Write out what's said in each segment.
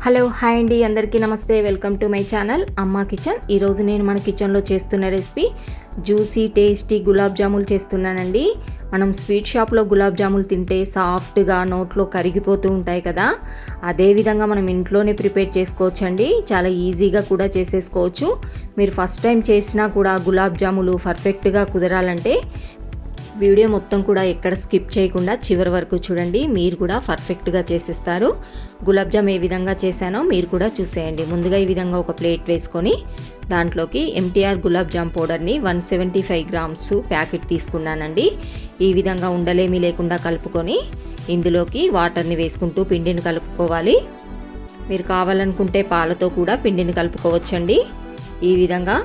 Hello hi అండి, అందరికీ నమస్తే. వెల్కమ్ టు మై ఛానల్ అమ్మా కిచెన్. ఈరోజు నేను మన కిచెన్లో చేస్తున్న రెసిపీ జ్యూసీ టేస్టీ గులాబ్ జాములు చేస్తున్నానండి. మనం స్వీట్ షాప్లో గులాబ్ జాములు తింటే సాఫ్ట్గా నోట్లో కరిగిపోతూ ఉంటాయి కదా, అదేవిధంగా మనం ఇంట్లోనే ప్రిపేర్ చేసుకోవచ్చండి. చాలా ఈజీగా కూడా చేసేసుకోవచ్చు. మీరు ఫస్ట్ టైం చేసినా కూడా గులాబ్ జాములు పర్ఫెక్ట్గా కుదరాలంటే వీడియో మొత్తం కూడా ఎక్కడ స్కిప్ చేయకుండా చివరి వరకు చూడండి. మీరు కూడా పర్ఫెక్ట్గా చేసేస్తారు. గులాబ్ జామ్ ఏ విధంగా చేశానో మీరు కూడా చూసేయండి. ముందుగా ఈ విధంగా ఒక ప్లేట్ వేసుకొని దాంట్లోకి ఎంటీఆర్ గులాబ్ జామ్ పౌడర్ని 175 గ్రామ్స్ ప్యాకెట్ తీసుకున్నానండి. ఈ విధంగా ఉండలేమీ లేకుండా కలుపుకొని ఇందులోకి వాటర్ని వేసుకుంటూ పిండిని కలుపుకోవాలి. మీరు కావాలనుకుంటే పాలతో కూడా పిండిని కలుపుకోవచ్చండి. ఈ విధంగా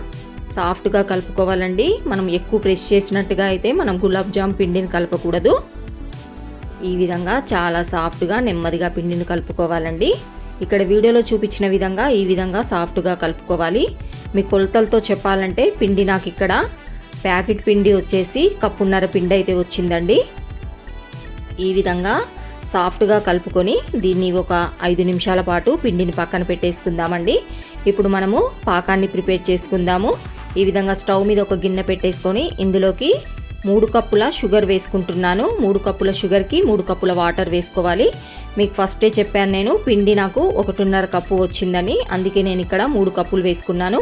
సాఫ్ట్గా కలుపుకోవాలండి. మనం ఎక్కువ ప్రెస్ చేసినట్టుగా అయితే మనం గులాబ్ జామ్ పిండిని కలపకూడదు. ఈ విధంగా చాలా సాఫ్ట్గా నెమ్మదిగా పిండిని కలుపుకోవాలండి. ఇక్కడ వీడియోలో చూపించిన విధంగా ఈ విధంగా సాఫ్ట్గా కలుపుకోవాలి. మీ కొలతలతో చెప్పాలంటే పిండి నాకు ఇక్కడ ప్యాకెట్ పిండి వచ్చేసి కప్పున్నర పిండి అయితే వచ్చిందండి. ఈ విధంగా సాఫ్ట్గా కలుపుకొని దీన్ని ఒక 5 నిమిషాల పాటు పిండిని పక్కన పెట్టేసుకుందామండి. ఇప్పుడు మనము పాకాన్ని ప్రిపేర్ చేసుకుందాము. ఈ విధంగా స్టవ్ మీద ఒక గిన్నె పెట్టేసుకొని ఇందులోకి 3 కప్పుల షుగర్ వేసుకుంటున్నాను. 3 కప్పుల షుగర్కి 3 కప్పుల వాటర్ వేసుకోవాలి. మీకు ఫస్టే చెప్పాను నేను, పిండి నాకు 1.5 కప్పు వచ్చిందని, అందుకే నేను ఇక్కడ 3 కప్పులు వేసుకున్నాను.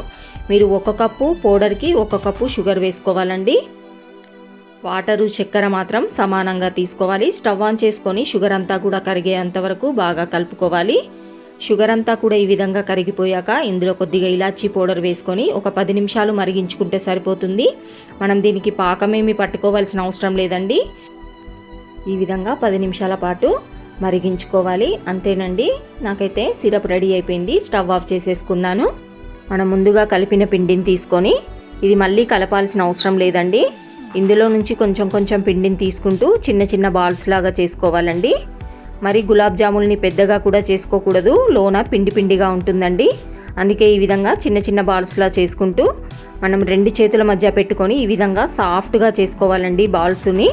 మీరు 1 కప్పు పౌడర్కి 1 కప్పు షుగర్ వేసుకోవాలండి. వాటరు చక్కెర మాత్రం సమానంగా తీసుకోవాలి. స్టవ్ ఆన్ చేసుకొని షుగర్ అంతా కూడా కరిగేంత వరకు బాగా కలుపుకోవాలి. షుగర్ అంతా కూడా ఈ విధంగా కరిగిపోయాక ఇందులో కొద్దిగా ఇలాచీ పౌడర్ వేసుకొని ఒక 10 నిమిషాలు మరిగించుకుంటే సరిపోతుంది. మనం దీనికి పాకమేమి పట్టుకోవాల్సిన అవసరం లేదండి. ఈ విధంగా 10 నిమిషాల పాటు మరిగించుకోవాలి. అంతేనండి, నాకైతే సిరప్ రెడీ అయిపోయింది. స్టవ్ ఆఫ్ చేసేసుకున్నాను. మనం ముందుగా కలిపిన పిండిని తీసుకొని ఇది మళ్ళీ కలపాల్సిన అవసరం లేదండి. ఇందులో నుంచి కొంచెం కొంచెం పిండిని తీసుకుంటూ చిన్న చిన్న బాల్స్ లాగా చేసుకోవాలండి. మరి గులాబ్ జాముల్ని పెద్దగా కూడా చేసుకోకూడదు, లోన పిండి పిండిగా ఉంటుందండి. అందుకే ఈ విధంగా చిన్న చిన్న బాల్స్లా చేసుకుంటూ మనం 2 చేతుల మధ్య పెట్టుకొని ఈ విధంగా సాఫ్ట్గా చేసుకోవాలండి బాల్స్ని.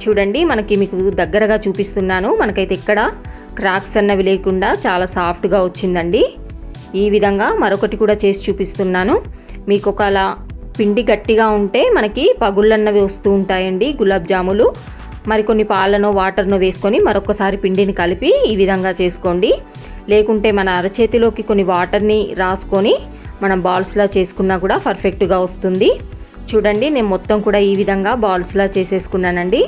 చూడండి, మీకు దగ్గరగా చూపిస్తున్నాను. మనకైతే ఇక్కడ క్రాక్స్ అన్నవి లేకుండా చాలా సాఫ్ట్గా వచ్చిందండి. ఈ విధంగా మరొకటి కూడా చేసి చూపిస్తున్నాను. మీకు ఒకలా పిండి గట్టిగా ఉంటే మనకి పగుళ్ళన్నవి వస్తూ ఉంటాయండి గులాబ్ జాములు. మరికొన్ని పాలను వాటర్ను వేసుకొని మరొకసారి పిండిని కలిపి ఈ విధంగా చేసుకోండి. లేకుంటే మన అరచేతిలోకి కొన్ని వాటర్ని రాసుకొని మనం బాల్స్లా చేసుకున్నా కూడా పర్ఫెక్ట్గా వస్తుంది. చూడండి, నేను మొత్తం కూడా ఈ విధంగా బాల్స్లా చేసేసుకున్నానండి.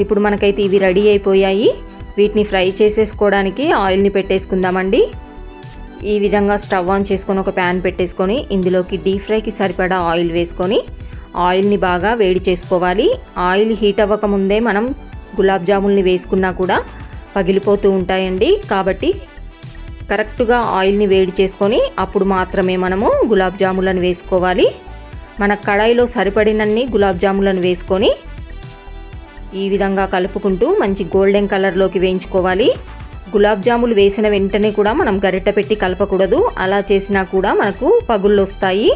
ఇప్పుడు మనకైతే ఇవి రెడీ అయిపోయాయి. వీటిని ఫ్రై చేసేసుకోవడానికి ఆయిల్ని పెట్టేసుకుందామండి. ఈ విధంగా స్టవ్ ఆన్ చేసుకొని ఒక ప్యాన్ పెట్టేసుకొని ఇందులోకి డీప్ ఫ్రైకి సరిపడా ఆయిల్ వేసుకొని ఆయిల్ని బాగా వేడి చేసుకోవాలి. ఆయిల్ హీట్ అవ్వక ముందే మనం గులాబ్ జాముల్ని వేసుకున్నా కూడా పగిలిపోతూ ఉంటాయండి. కాబట్టి కరెక్ట్గా ఆయిల్ని వేడి చేసుకొని అప్పుడు మాత్రమే మనము గులాబ్ జాములను వేసుకోవాలి. మన కడాయిలో సరిపడినన్ని గులాబ్ జాములను వేసుకొని ఈ విధంగా కలుపుకుంటూ మంచి గోల్డెన్ కలర్లోకి వేయించుకోవాలి. గులాబ్ జాములు వేసిన వెంటనే కూడా మనం గరిటె పెట్టి కలపకూడదు. అలా చేసినా కూడా మనకు పగుళ్ళు వస్తాయి.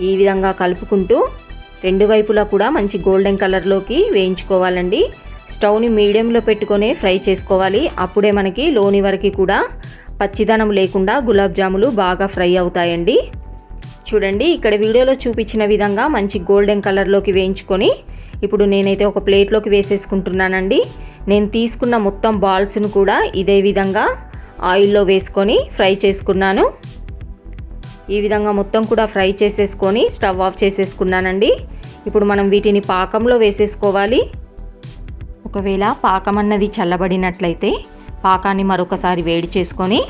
ఈ విధంగా కలుపుకుంటూ 2 వైపులా కూడా మంచి గోల్డెన్ కలర్లోకి వేయించుకోవాలండి. స్టవ్ని మీడియంలో పెట్టుకొని ఫ్రై చేసుకోవాలి. అప్పుడే మనకి లోని వరకు కూడా పచ్చిదనం లేకుండా గులాబ్ జాములు బాగా ఫ్రై అవుతాయండి. చూడండి, ఇక్కడ వీడియోలో చూపించిన విధంగా మంచి గోల్డెన్ కలర్లోకి వేయించుకొని ఇప్పుడు నేనైతే ఒక ప్లేట్లోకి వేసేసుకుంటున్నానండి. నేను తీసుకున్న మొత్తం బాల్స్ను కూడా ఇదే విధంగా ఆయిల్లో వేసుకొని ఫ్రై చేసుకున్నాను. ఈ విధంగా మొత్తం కూడా ఫ్రై చేసేసుకొని స్టవ్ ఆఫ్ చేసేసుకున్నానండి. ఇప్పుడు మనం వీటిని పాకంలో వేసేసుకోవాలి. ఒకవేళ పాకం అన్నది చల్లబడినట్లయితే పాకాన్ని మరొకసారి వేడి చేసుకొని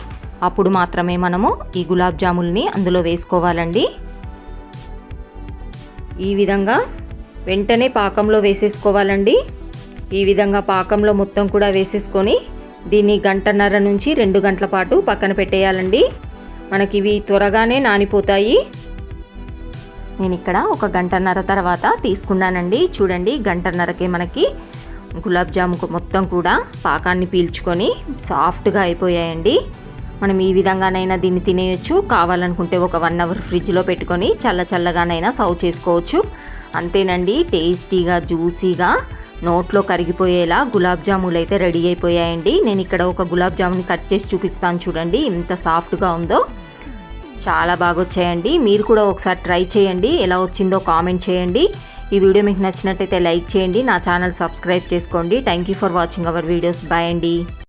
అప్పుడు మాత్రమే మనము ఈ గులాబ్ జాముల్ని అందులో వేసుకోవాలండి. ఈ విధంగా వెంటనే పాకంలో వేసేసుకోవాలండి. ఈ విధంగా పాకంలో మొత్తం కూడా వేసేసుకొని దీన్ని 1.5 నుంచి 2 గంటల పాటు పక్కన పెట్టేయాలండి. మనకి ఇవి త్వరగానే నానిపోతాయి. నేను ఇక్కడ ఒక 1.5 గంటల తర్వాత తీసుకున్నానండి. చూడండి, 1.5 గంటకే మనకి గులాబ్ జాముకు మొత్తం కూడా పాకాన్ని పీల్చుకొని సాఫ్ట్గా అయిపోయాయండి. మనం ఈ విధంగానైనా దీన్ని తినేయచ్చు. కావాలనుకుంటే ఒక 1 అవర్ ఫ్రిడ్జ్లో పెట్టుకొని చల్లగానైనా సర్వ్ చేసుకోవచ్చు. అంతేనండి, టేస్టీగా జ్యూసీగా నోట్లో కరిగిపోయేలా గులాబ్ జాములు అయితే రెడీ అయిపోయాయండి. నేను ఇక్కడ ఒక గులాబ్ జాముని కట్ చేసి చూపిస్తాను చూడండి, ఎంత సాఫ్ట్గా ఉందో. చాలా బాగా వచ్చాయండి. మీరు కూడా ఒకసారి ట్రై చేయండి, ఎలా వచ్చిందో కామెంట్ చేయండి. ఈ వీడియో మీకు నచ్చినట్టయితే లైక్ చేయండి, నా ఛానల్ సబ్స్క్రైబ్ చేసుకోండి. Thank you for watching our videos. Bye అండి.